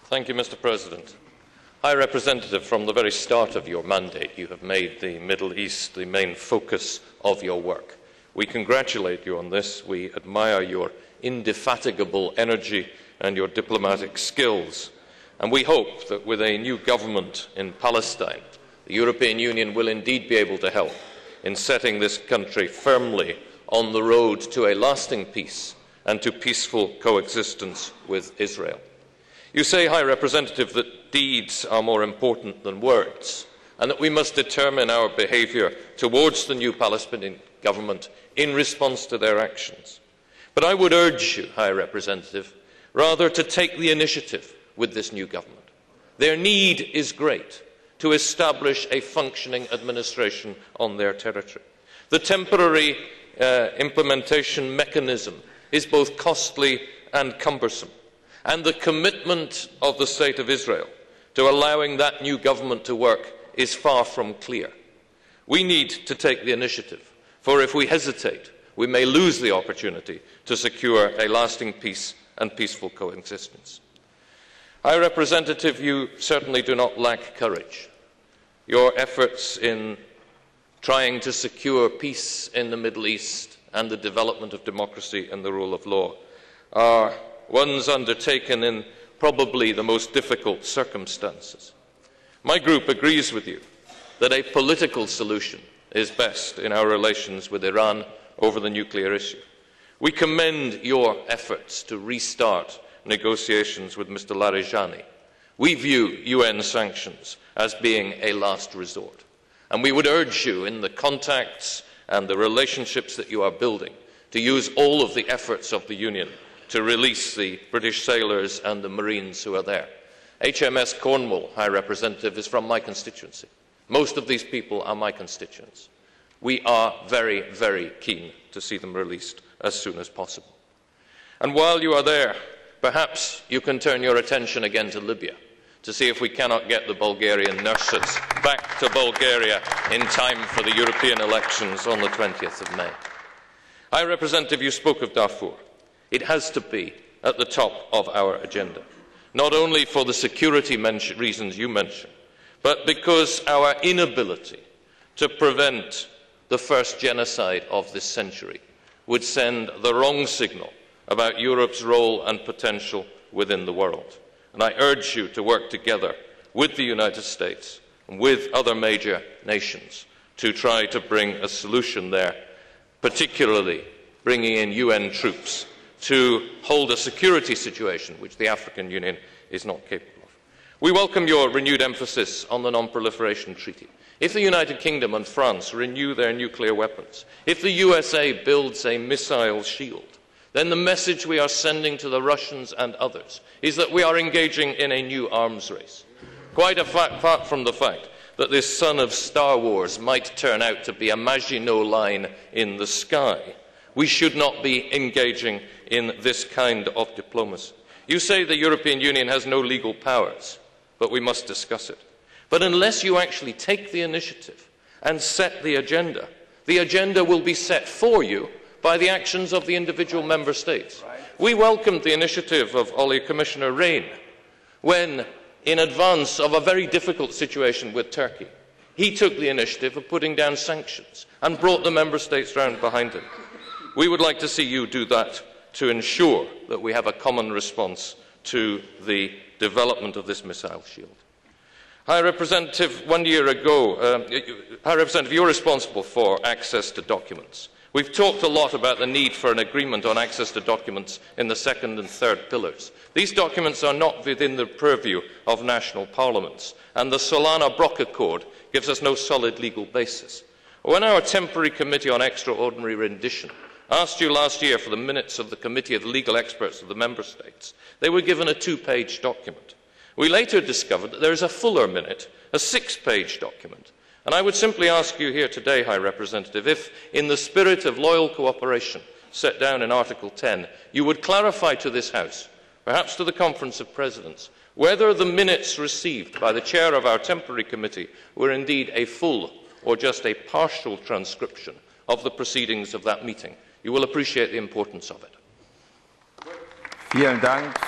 Mr. President. High Representative, from the very start of your mandate, you have made the Middle East the main focus of your work. We congratulate you on this. We admire your indefatigable energy and your diplomatic skills. And we hope that with a new government in Palestine, the European Union will indeed be able to help in setting this country firmly on the road to a lasting peace and to peaceful coexistence with Israel. You say, High Representative, that deeds are more important than words, and that we must determine our behaviour towards the new Palestinian government in response to their actions. But I would urge you, High Representative, rather to take the initiative with this new government. Their need is great to establish a functioning administration on their territory. The temporary implementation mechanism is both costly and cumbersome, and the commitment of the State of Israel to allowing that new government to work is far from clear. We need to take the initiative, for if we hesitate, we may lose the opportunity to secure a lasting peace and peaceful coexistence. High Representative, you certainly do not lack courage. Your efforts in trying to secure peace in the Middle East and the development of democracy and the rule of law are ones undertaken in probably the most difficult circumstances. My group agrees with you that a political solution is best in our relations with Iran over the nuclear issue. We commend your efforts to restart negotiations with Mr. Larijani. We view UN sanctions as being a last resort, and we would urge you in the contacts and the relationships that you are building to use all of the efforts of the Union to release the British sailors and the Marines who are there. HMS Cornwall, High Representative, is from my constituency. Most of these people are my constituents. We are very, very keen to see them released as soon as possible. And while you are there, perhaps you can turn your attention again to Libya to see if we cannot get the Bulgarian nurses back to Bulgaria in time for the European elections on the 20th of May. High Representative, you spoke of Darfur. It has to be at the top of our agenda, not only for the security reasons you mentioned, but because our inability to prevent the first genocide of this century would send the wrong signal about Europe's role and potential within the world. And I urge you to work together with the United States and with other major nations to try to bring a solution there, particularly bringing in UN troops to hold a security situation which the African Union is not capable of. We welcome your renewed emphasis on the Non-Proliferation Treaty. If the United Kingdom and France renew their nuclear weapons, if the USA builds a missile shield, then the message we are sending to the Russians and others is that we are engaging in a new arms race. Quite apart from the fact that this son of Star Wars might turn out to be a Maginot Line in the sky, we should not be engaging in this kind of diplomacy. You say the European Union has no legal powers, but we must discuss it. But unless you actually take the initiative and set the agenda will be set for you by the actions of the individual member states. We welcomed the initiative of Commissioner Rehn when, in advance of a very difficult situation with Turkey, he took the initiative of putting down sanctions and brought the member states round behind him. We would like to see you do that to ensure that we have a common response to the development of this missile shield. High Representative, 1 year ago, High Representative, you're responsible for access to documents. We've talked a lot about the need for an agreement on access to documents in the second and third pillars. These documents are not within the purview of national parliaments, and the Solana-Brock Accord gives us no solid legal basis. When our temporary committee on extraordinary rendition asked you last year for the minutes of the committee of the legal experts of the member states, they were given a 2-page document. We later discovered that there is a fuller minute, a 6-page document. And I would simply ask you here today, High Representative, if, in the spirit of loyal cooperation set down in Article 10, you would clarify to this House, perhaps to the Conference of Presidents, whether the minutes received by the chair of our temporary committee were indeed a full or just a partial transcription of the proceedings of that meeting. You will appreciate the importance of it. Vielen Dank.